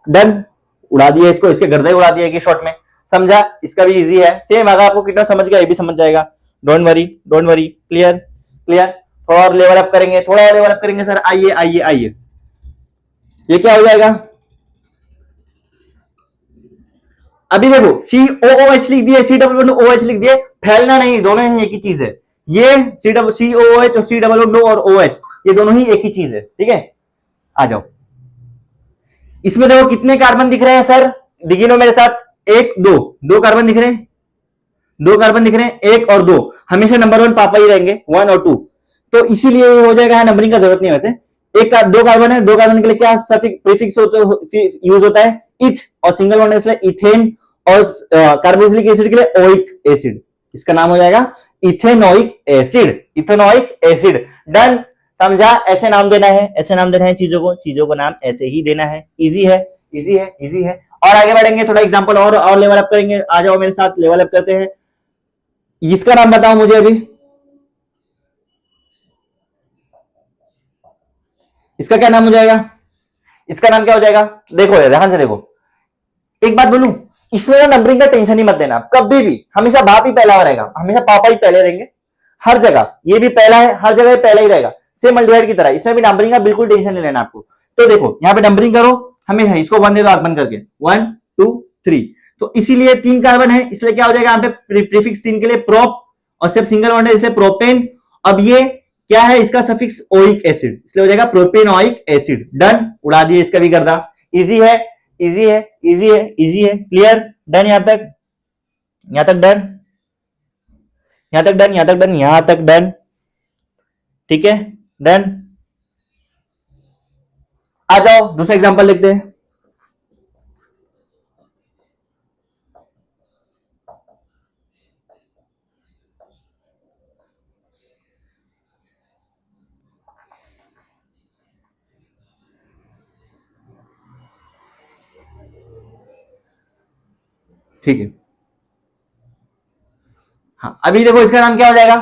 डन, उड़ा दिया इसको, इसके गर्दे उड़ा दिया शॉर्ट में। समझा? इसका भी इजी है, सेम अगर आपको कितना समझ गया ये भी समझ जाएगा। Don't worry, don't worry, clear, clear. थोड़ा और लेवल अप करेंगे, थोड़ा और लेवल अप करेंगे सर। आइए आइए आइए, ये क्या हो जाएगा? अभी देखो COOH लिख दिए, COOH लिख दिए, फैलना नहीं, दोनों ही एक ही चीज है। ये COOH और COO और OH ये दोनों ही एक ही चीज है। ठीक है, आ जाओ। इसमें देखो कितने कार्बन दिख रहे हैं सर, गिनो मेरे साथ। एक, दो, दो कार्बन दिख रहे हैं, दो कार्बन दिख रहे हैं, एक और दो, हमेशा नंबर 1 पापा ही रहेंगे, 1 और 2। तो इसीलिए हो जाएगा, नंबरिंग का जरूरत नहीं है वैसे। एक का दो कार्बन है, दो कार्बन के लिए क्या प्रीफिक्स यूज होता है? इथ, और सिंगल बॉन्ड इसलिए इथेन, और कार्बोक्सिलिक एसिड के लिए ओइक एसिड, इसका नाम हो जाएगा ethanoic acid, ethanoic acid. Done, समझा? ऐसे नाम देना है, ऐसे नाम देना है चीजों को नाम ऐसे ही देना है। इजी है, इजी है, इजी है। और आगे बढ़ेंगे, थोड़ा एग्जांपल और लेवल अप करेंगे। आ जाओ मेरे साथ, लेवल अप करते हैं। इसका नाम बताओ मुझे अभी, इसका क्या नाम हो जाएगा? इसका नाम क्या हो जाएगा? देखो यार, ध्यान से देखो, एक बात बोलूं, इसमें ना नंबरिंग का टेंशन ही मत देना कभी भी, हमेशा बाप ही पहला रहेगा, हमेशा पापा ही पहले रहेंगे हर जगह। ये भी पहला है, हर जगह पहला ही रहेगा, सेम अल्डिहाइड की तरह। इसमें भी नंबरिंग का बिल्कुल टेंशन नहीं लेना आपको। तो देखो यहाँ पे नंबरिंग करो, हमेशा इसको 1 दे दो आगमन करके, 1 2 3। तो इसीलिए 3 कार्बन है, इसलिए क्या हो जाएगा यहाँ पे प्रीफिक्स 3 के लिए प्रोप, और सिर्फ सिंगल बॉन्ड है इसलिए प्रोपेन। अब ये क्या है? इसका सफिक्स ओइक एसिड, इसलिए हो जाएगा प्रोपेनोइक एसिड। डन, उड़ा दिए इसका भी गर्दा। इजी है, इजी है, इजी है, इजी है, क्लियर। डन, यहां तक, यहां तक डन, यहां तक डन, यहां तक डन, यहां तक डन। ठीक है, डन। आ जाओ दूसरा एग्जांपल लिखते हैं। ठीक है, हाँ, अभी देखो इसका नाम क्या हो जाएगा?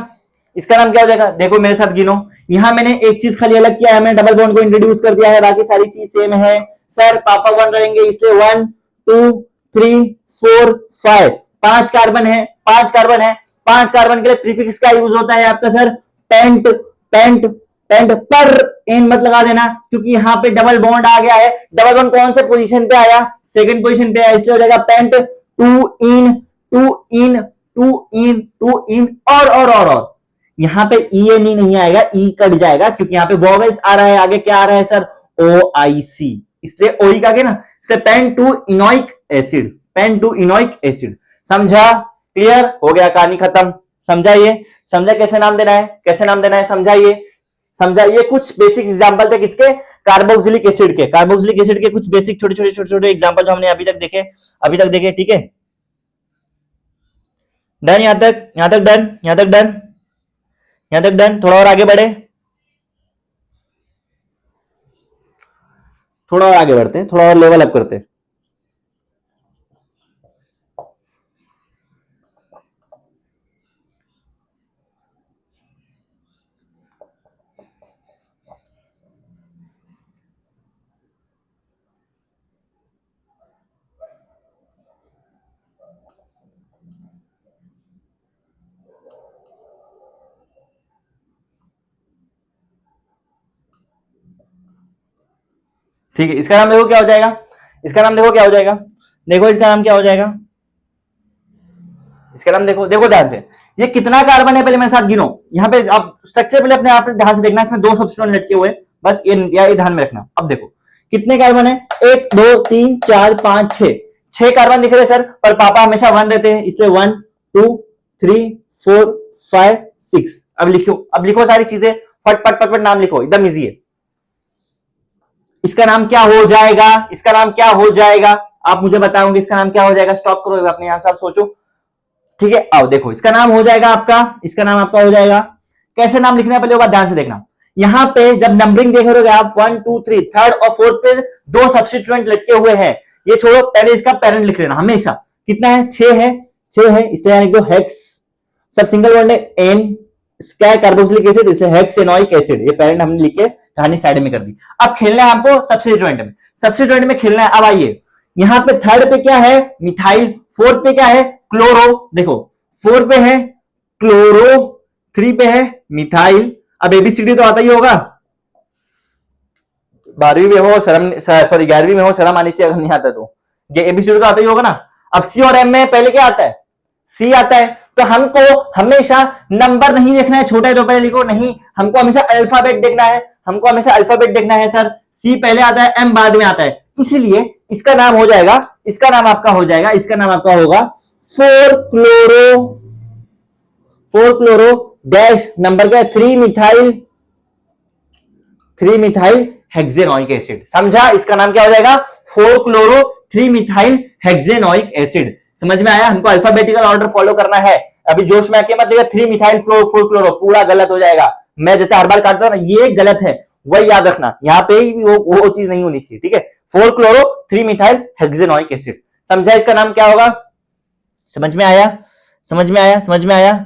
इसका नाम क्या हो जाएगा, देखो मेरे साथ गिनो, यहां मैंने एक चीज खाली अलग किया है, मैंने डबल बॉन्ड को इंट्रोड्यूस कर दिया है, बाकी सारी चीज सेम है सर। पापा 1 रहेंगे, इसलिए 1 2 3 4 5, 5 कार्बन है, 5 कार्बन है। 5 कार्बन के लिए प्रीफिक्स का यूज होता है आपका सर पेंट, पेंट, पेंट। पर इन मत लगा देना क्योंकि यहाँ पे डबल बॉन्ड आ गया है। डबल बॉन्ड कौन से पोजीशन पे आया, सेकंड पोजीशन पे आया, इसलिए हो जाएगा पेंट 2 इन 2 इन 2 इन 2 इन। और यहाँ पे ई एन ई नहीं आएगा, ई कट जाएगा क्योंकि यहाँ पे वॉवेल्स आ रहा है, आगे क्या आ रहा है सर, ओ आई सी, इसलिए ओइक आ गया ना, इसलिए pent two enoic acid, pent two enoic acid. समझा, क्लियर हो गया, कहानी खत्म। समझा ये, समझा कैसे नाम देना है, कैसे नाम देना है, समझाइए, समझाइए। कुछ बेसिक एग्जांपल थे किसके, कार्बोक्सिलिक एसिड के, कार्बोक्सिलिक एसिड के कुछ बेसिक छोटे छोटे छोटे छोटे एग्जांपल जो हमने अभी तक देखे, ठीक है। डन, यहां तक डन, यहां तक डन, यहां तक डन। थोड़ा और आगे बढ़े, थोड़ा और आगे बढ़ते हैं, थोड़ा और लेवल अप करते हैं। ठीक है, इसका नाम देखो क्या हो जाएगा, इसका नाम देखो क्या हो जाएगा, देखो इसका नाम क्या हो जाएगा, इसका नाम देखो, देखो ध्यान से, ये कितना कार्बन है पहले मेरे साथ गिनो। यहाँ पे आप स्ट्रक्चर पहले अपने आप ध्यान से देखना, इसमें 2 सब्स्टिट्यूएंट लटके हुए, बस ये ध्यान में रखना। अब देखो कितने कार्बन है, 1 2 3 4 5 6, 6 कार्बन दिख रहे सर, पर पापा हमेशा 1 देते हैं, इसलिए 1 2 3 4 5 6। अब लिखो सारी चीजें, फट फट फट फट नाम लिखो, एकदम इजी है। इसका नाम क्या हो जाएगा, इसका नाम क्या हो जाएगा, आप मुझे बताओगे इसका नाम क्या हो जाएगा। स्टॉप करो अपने यहां से, आप सोचो, ठीक है। आओ देखो, इसका नाम हो जाएगा आपका, इसका नाम आपका हो जाएगा, कैसे नाम लिखना है पहले वो बात ध्यान से देखना। यहां पे जब नंबरिंग देख रहे हो आप 1 2 3, थर्ड और फोर्थ पे 2 सब्स्टिट्यूएंट लटके हुए हैं, ये छोड़ो, पहले इसका पेरेंट लिख लेना हमेशा। कितना है, 6 है, 6 है, इसलिए यानी कि हेक्स, सब सिंगल वर्ड है, एन क्या है, कार्बोक्सिलिक एसिड, इसलिए हेक्सेनोइक एसिड, ये पेरेंट हमने लिख के कहानी साइड में कर दी। अब खेलना है हमको सब्स्टिट्यूएंट में, सब्स्टिट्यूएंट में खेलना है। अब आइए, यहां पे थर्ड पे क्या है, मिथाइल, फोर्थ पे क्या है, क्लोरो, देखो 4 पे है क्लोरो, 3 पे है मिथाइल। अब एबीसीडी तो आता ही होगा, 12वीं में हो शर्म, सॉरी 11वीं में हो शर्म आनी चाहिए अगर नहीं आता तो, ये एबीसीडी तो आता ही होगा ना। अब सी और एम में पहले क्या आता है, सी आता है, तो हमको हमेशा नंबर नहीं देखना है, छोटा है तो पहले लिखो, नहीं, हमको हमेशा अल्फाबेट देखना है, हमको हमेशा अल्फाबेट देखना है सर। सी पहले आता है, एम बाद में आता है, इसलिए इसका नाम हो जाएगा, इसका नाम आपका हो जाएगा, इसका नाम आपका होगा 4 क्लोरो डैश, नंबर क्या है 3 मिथाइल हेक्सेनोइक एसिड। समझा, इसका नाम क्या हो जाएगा, 4 क्लोरो 3 मिथाइल हेक्सेनोइक एसिड। समझ में आया, हमको अल्फाबेटिकल ऑर्डर फॉलो करना है। अभी जोश में आके मत देखिए 3 मिथाइल 4 क्लोरो, पूरा गलत हो जाएगा। मैं जैसे हर बार काटता हूं ना, ये गलत है, वही याद रखना, यहाँ पे ही वो चीज नहीं होनी चाहिए, ठीक है। 4 क्लोरो 3 मिथाइल हेक्सेनोइक एसिड। समझा, इसका नाम क्या होगा, समझ में आया, समझ में आया, समझ में आया,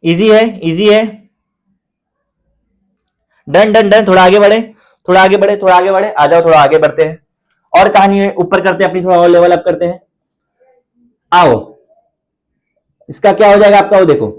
इजी है, इजी है। डन डन डन, थोड़ा आगे बढ़े, थोड़ा आगे बढ़े, थोड़ा आगे बढ़े, आ जाओ, थोड़ा आगे बढ़ते हैं, और कहानी है ऊपर करते हैं अपनी, थोड़ा और लेवल अप करते हैं। आओ, इसका क्या हो जाएगा आपका, वो देखो,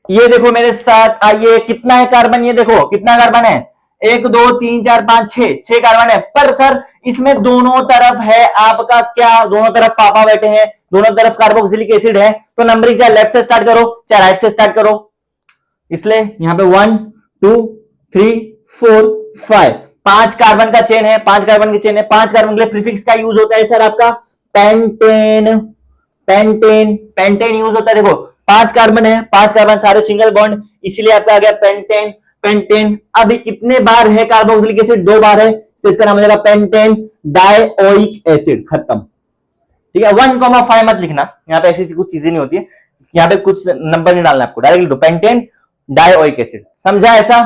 ये देखो मेरे साथ आइए, कितना है कार्बन, ये देखो कितना कार्बन है, 1 2 3 4 5 6, 6 कार्बन है। पर सर इसमें दोनों तरफ है आपका क्या, दोनों तरफ पापा बैठे हैं, दोनों तरफ कार्बोक्सिलिक एसिड है, तो नंबरिंग चाहे लेफ्ट से स्टार्ट करो चाहे राइट से स्टार्ट करो, इसलिए यहां पे 1 2 3 4 5, 5 कार्बन का चेन है, 5 कार्बन की चेन है। 5 कार्बन के लिए प्रीफिक्स का यूज होता है सर आपका पेंटेन, पेंटेन, पेंटेन यूज होता है। देखो 5 कार्बन है, 5 कार्बन सारे सिंगल बॉन्ड, इसीलिए आपका आ गया पेंटेन, पेंटेन। अभी कितने बार है कार्बोक्सिलिक एसिड, 2 बार है, तो इसका नाम हो जाएगा पेंटेन डाइओइक एसिड, खत्म, ठीक है। 1,5 मत लिखना, यहाँ पे ऐसी कुछ चीजें नहीं होती है, यहाँ पे कुछ नंबर नहीं डालना आपको, डायरेक्ट लिख दो पेंटेन डाइओइक एसिड। समझा ऐसा,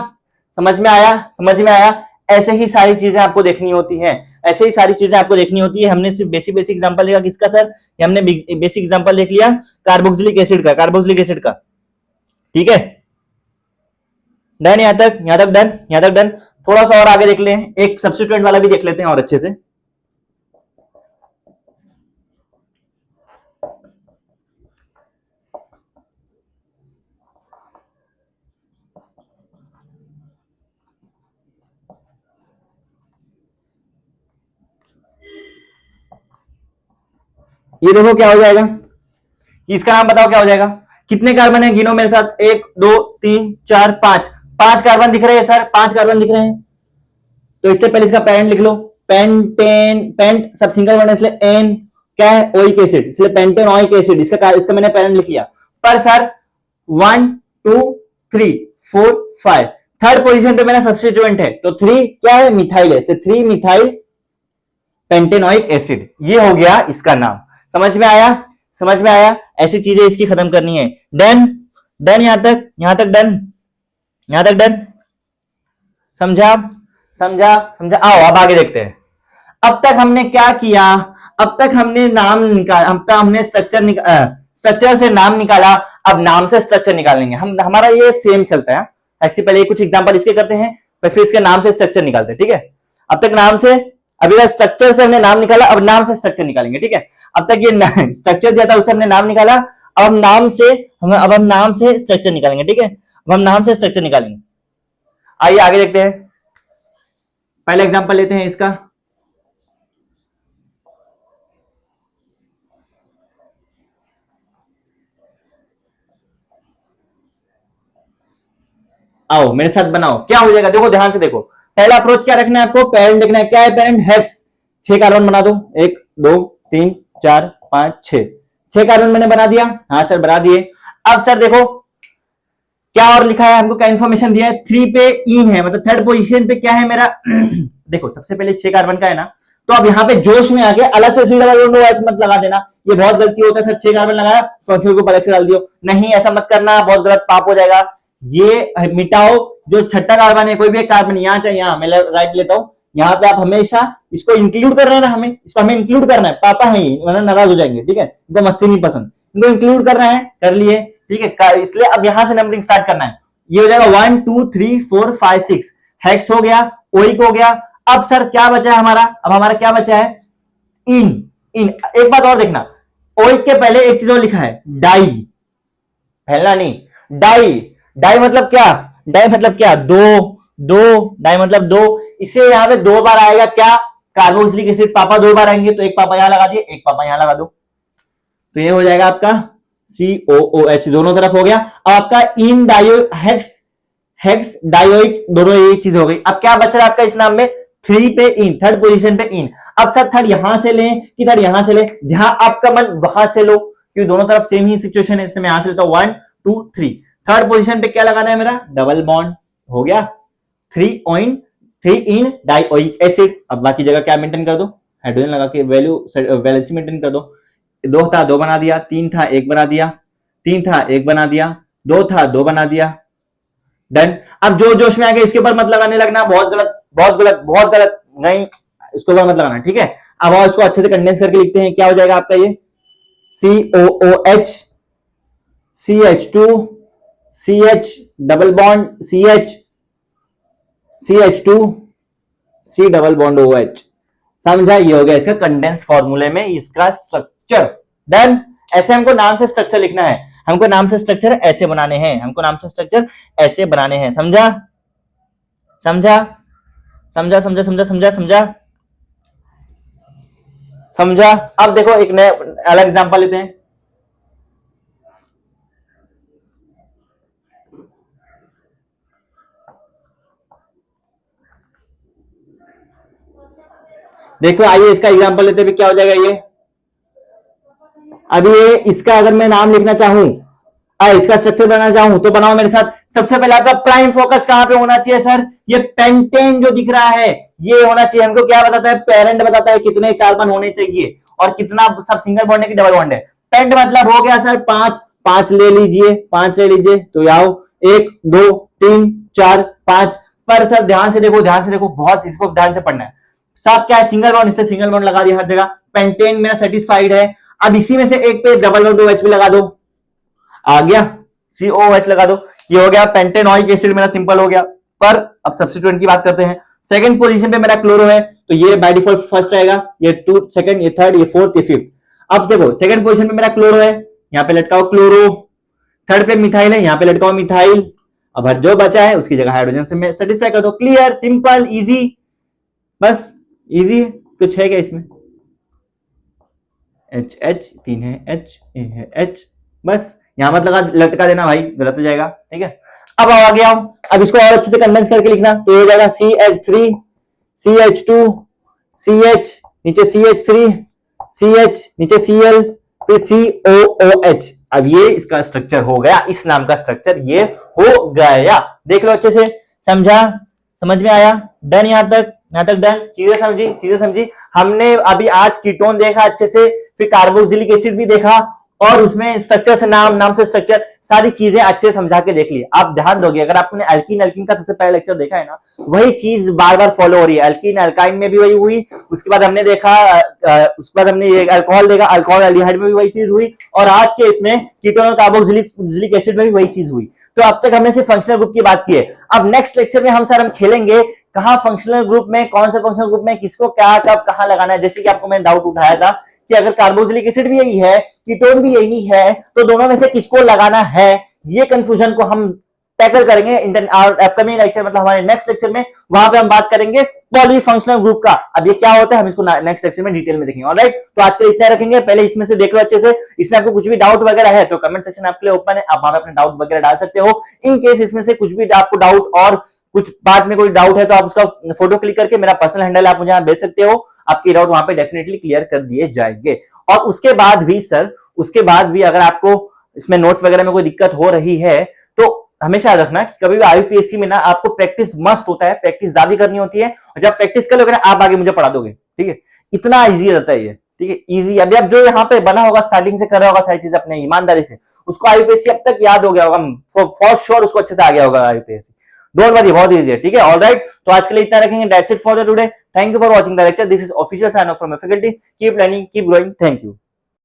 समझ में आया, समझ में आया। ऐसे ही सारी चीजें आपको देखनी होती है, ऐसे ही सारी चीजें आपको देखनी होती है। हमने सिर्फ बेसिक बेसिक एग्जांपल देखा किसका सर, ये हमने बेसिक एग्जांपल देख लिया कार्बोक्सिलिक एसिड का, कार्बोक्सिलिक एसिड का, ठीक है। डन, यहां तक, यहां तक डन, यहां तक डन। थोड़ा सा और आगे देख लें, एक सब्स्टिट्यूएंट वाला भी देख लेते हैं और अच्छे से। ये देखो क्या हो जाएगा, इसका नाम बताओ क्या हो जाएगा, कितने कार्बन है गिनो मेरे साथ, 1 2 3 4 5, 5 कार्बन दिख रहे हैं सर, 5 कार्बन दिख रहे हैं। तो इससे पहले इसका पेरेंट लिख लो, पेंटेन, पेंट सब सिंगल वर्ड है इसलिए एन क्या है, ओइक एसिड, इसलिए पेंटेनोइक एसिड, इसका मैंने पेरेंट लिख लिया। पर सर 1 2 3 4 5 थर्ड पोजीशन पे मेरा सब्स्टिट्यूएंट है, तो 3 क्या है, मिथाइल है, इसलिए 3 मिथाइल पेंटेनोइक एसिड, ये हो गया इसका नाम। समझ में आया, समझ में आया, ऐसी चीजें इसकी खत्म करनी है। डन, डन, यहां तक, यहां तक डन, यहां तक डन, समझा, समझा, समझा। आओ अब आगे देखते हैं। अब तक हमने क्या किया, अब तक हमने नाम निकाला, अब तक हमने स्ट्रक्चर से नाम निकाला, अब नाम से स्ट्रक्चर निकालेंगे हम, हमारा ये सेम चलता है। ऐसे पहले कुछ एग्जांपल इसके करते हैं, फिर इसके नाम से स्ट्रक्चर निकालते हैं, ठीक है। अब तक नाम से, अभी तक स्ट्रक्चर से हमने नाम निकाला, अब नाम से स्ट्रक्चर निकालेंगे, ठीक है। अब तक ये स्ट्रक्चर दिया था उससे हमने नाम निकाला, अब हम नाम से स्ट्रक्चर निकालेंगे, ठीक है। अब हम नाम से स्ट्रक्चर निकालेंगे। आइए आगे देखते हैं, पहले एग्जांपल लेते हैं इसका। आओ मेरे साथ बनाओ, क्या हो जाएगा, देखो ध्यान से देखो। पहला अप्रोच क्या रखना है आपको, पेरेंट देखना है, क्या है पेरेंट, हेक्स। 6 कार्बन बना दो, 1 2 3 4 5 6 कार्बन मैंने बना दिया, हाँ सर बना दिए। अब सर देखो क्या और लिखा है, हमको क्या इन्फॉर्मेशन दिया है, 3 पे इन है, मतलब थर्ड पोजीशन पे क्या है मेरा देखो सबसे पहले 6 कार्बन का है ना, तो अब यहाँ पे जोश में आके अलग से COOH मत लगा देना, ये बहुत गलती होता है सर। 6 कार्बन लगाया संख्या को अलग से डाल दियो, नहीं ऐसा मत करना, बहुत गलत पाप हो जाएगा। ये मिटाओ, जो छठा कार्बन है, कोई भी एक कार्बन यहाँ चाहे यहाँ, मैं राइट लेता हूँ, यहाँ पे आप हमेशा इसको इंक्लूड कर रहे हैं ना, हमें इसको हमें इंक्लूड करना है, पापा है वरना नाराज हो जाएंगे, ठीक है, इनको मस्ती नहीं पसंद, इनको इंक्लूड करना है, कर लिए, ठीक है। इसलिए अब यहां से नंबरिंग स्टार्ट करना है, ये हो जाएगा 1 2 3 4 5 6, हेक्स हो गया, ओइक हो गया। अब सर क्या बचा है हमारा, अब हमारा क्या बचा है, इन, इन। एक बात और देखना, ओइक के पहले एक चीज और लिखा है, डाई, पहला नहीं, डाई, डाई मतलब क्या, डाई मतलब क्या, दो, डाई मतलब दो, इसे यहां पे 2 बार आएगा क्या, कार्बोक्सिलिक एसिड, पापा 2 बार आएंगे, तो एक पापा यहां लगा दिए, एक पापा यहां लगा दो, तो ये हो जाएगा आपका COOH, दोनों तरफ हो गया। अब आपका इन डायो हेक्स डायोइक, दोनों ये चीज हो गई। अब क्या बच रहा है आपका इस नाम में, 3 पे इन, थर्ड पोजीशन पे इन। अब सर थर्ड यहां से लें कि थर्ड यहां से लें, जहां आपका मन वहां से लो, क्योंकि दोनों तरफ सेम ही सिचुएशन है, इसमें यहां से लेता हूं 1 2 3। थर्ड पोजीशन पे क्या लगाना है मेरा, डबल बॉन्ड, हो गया 3 इन डाइओइक एसिड। अब बाकी जगह क्या मेंटेन कर दो, हाइड्रोजन लगा के वैलेंसी मेंटेन कर दो। 2 था 2 बना दिया, 3 था 1 बना दिया, 3 था 1 बना दिया, 2 था 2 बना दिया, डन। अब जो जोश में आके इसके ऊपर मत लगाने लगना, बहुत गलत, बहुत गलत, बहुत गलत, नहीं इसके ऊपर मत लगाना, ठीक है। अब और इसको अच्छे से कंडेंस करके लिखते हैं, क्या हो जाएगा आपका ये, COOH CH2 CH double bond CH CH2 C double bond OH, समझा, ये हो गया इसका कंडेंस फॉर्मूले में इसका स्ट्रक्चर, डन। ऐसे हमको नाम से स्ट्रक्चर लिखना है, हमको नाम से स्ट्रक्चर ऐसे बनाने हैं, हमको नाम से स्ट्रक्चर ऐसे बनाने हैं, समझा, समझा, समझा, समझा, समझा, समझा, समझा, समझा। अब देखो एक नया अलग एग्जांपल लेते हैं, देखो आइए इसका एग्जांपल लेते हैं, क्या हो जाएगा ये, अभी ये इसका अगर मैं नाम लिखना चाहूं, इसका स्ट्रक्चर बनाना चाहूं, तो बनाओ मेरे साथ। सबसे पहले आपका प्राइम फोकस कहां पे होना चाहिए सर, ये पेंटेन जो दिख रहा है ये होना चाहिए। हमको क्या बताता है, पेरेंट बताता है कितने कार्बन होने चाहिए और कितना सब सिंगल बॉन्ड है कि डबल बॉन्ड है। पेंट मतलब हो गया सर 5, 5 ले लीजिए, 5 ले लीजिए, तो आओ 1 2 3 4 5, पर सर ध्यान से देखो, बहुत इसको ध्यान से पढ़ना है। साहब क्या है, सिंगल बॉन्ड, इससे सिंगल बॉन्ड लगा दिया हर जगह, पेंटेन मेरा सेटिस्फाइड है। अब इसी में से एक पे डबल बॉन्ड OH भी लगा दो, आ गया, COOH लगा दो, ये हो गया पेंटेनॉइक एसिड मेरा सिंपल हो गया। पर अब सब्स्टिट्यूएंट की बात करते हैं। सेकंड पोजीशन पे मेरा क्लोरो है, तो ये बाय डिफॉल्ट फर्स्ट रहेगा, ये सेकंड, ये थर्ड, ये फोर्थ, ये फिफ्थ। अब देखो सेकंड पोजीशन पे मेरा क्लोरो है, यहाँ पे लटकाओ क्लोरो। थर्ड पे मिथाइल है, यहाँ पे लटकाओ मिथाइल। अब जो बचा है उसकी जगह हाइड्रोजन से मैं सेटिस्फाई कर दो। क्लियर, सिंपल, इजी, बस इजी है। कुछ है क्या इसमें? H तीन है, H ए है H, बस यहां मत लगा लटका देना भाई, गलत हो जाएगा। ठीक है, अब आ गया, अब इसको और अच्छे से कंडेंस करके लिखना, तो ये हो जाएगा CH3 CH2 CH, नीचे CH3 CH, नीचे Cl, फिर COOH। अब ये इसका स्ट्रक्चर हो गया, इस नाम का स्ट्रक्चर ये हो गया। देख लो अच्छे से, समझा, समझ में आया? डन, यहां तक डन, चीजें समझी। हमने अभी आज कीटोन देखा अच्छे से, फिर कार्बोक्सिलिक एसिड भी देखा, और उसमें स्ट्रक्चर से नाम से स्ट्रक्चर, सारी चीजें अच्छे से समझा के देख ली। आप ध्यान दोगे, अगर आपने अल्कीन का सबसे पहला लेक्चर देखा है ना, वही चीज बार बार फॉलो हो रही है। अल्कीन अल्काइन में भी वही हुई, उसके बाद हमने देखा, उसके बाद हमने ये अल्कोहल देखा, अल्कोहल एल्डिहाइड में भी वही चीज हुई, और आज के इसमें कीटोन और कार्बोक्सिलिक एसिड में भी वही चीज हुई। तो अब तक हमने सिर्फ फंक्शनल ग्रुप की बात की है। अब नेक्स्ट लेक्चर में हम खेलेंगे कहां फंक्शनल ग्रुप में, कौन से फंक्शनल ग्रुप में किसको क्या कब कहां लगाना है। जैसे कि आपको मैंने डाउट उठाया था कि अगर कार्बोक्सिलिक एसिड भी यही है, कीटोन भी यही है, तो दोनों में से किसको लगाना है, ये कंफ्यूजन को हम टैकल करेंगे अपकमिंग लेक्चर, मतलब हमारे नेक्स्ट लेक्चर में। वहां पे हम बात करेंगे पॉलीफंक्शनल ग्रुप का। अब ये क्या होता है हम इसको नेक्स्ट लेक्चर में डिटेल में देखेंगे। ऑलराइट, तो आज के लिए इतना रखेंगे। पहले इसमें से देख लो अच्छे से, इसमें आपको कुछ भी डाउट वगैरह है तो कमेंट सेक्शन आपके लिए ओपन है, आप वहां पे अपने डाउट वगैरह डाल सकते हो। इन केस इसमें से कुछ भी आपको डाउट और कुछ बात में कोई डाउट है तो आप उसका फोटो क्लिक करके मेरा पर्सनल हैंडल आप मुझे भेज सकते हो, आपके डाउट वहां पे डेफिनेटली क्लियर कर दिए जाएंगे। और उसके बाद भी सर, उसके बाद भी अगर आपको इसमें नोट्स वगैरह में कोई दिक्कत हो रही है तो हमेशा याद रखना कि कभी भी IUPAC में ना आपको प्रैक्टिस मस्ट होता है, प्रैक्टिस ज्यादा करनी होती है, और जब प्रैक्टिस कर लोगे ना आप आगे मुझे पढ़ा दोगे। ठीक है, इतना इजी रहता है ये। ठीक है, इजी। अभी अब जो यहाँ पे बना होगा, स्टार्टिंग से कर रहा होगा सारी चीज अपने ईमानदारी से, उसको IUPAC अब तक याद हो गया होगा, फॉर श्योर उसको अच्छे से आ गया होगा IUPAC। डोंट वरी, बहुत इजी है। ठीक है, ऑलराइट, तो आज के लिए इतना रखेंगे। That's it for the today. Thank you for watching the lecture. This is official sign off from faculty. Keep learning, keep growing. Thank you.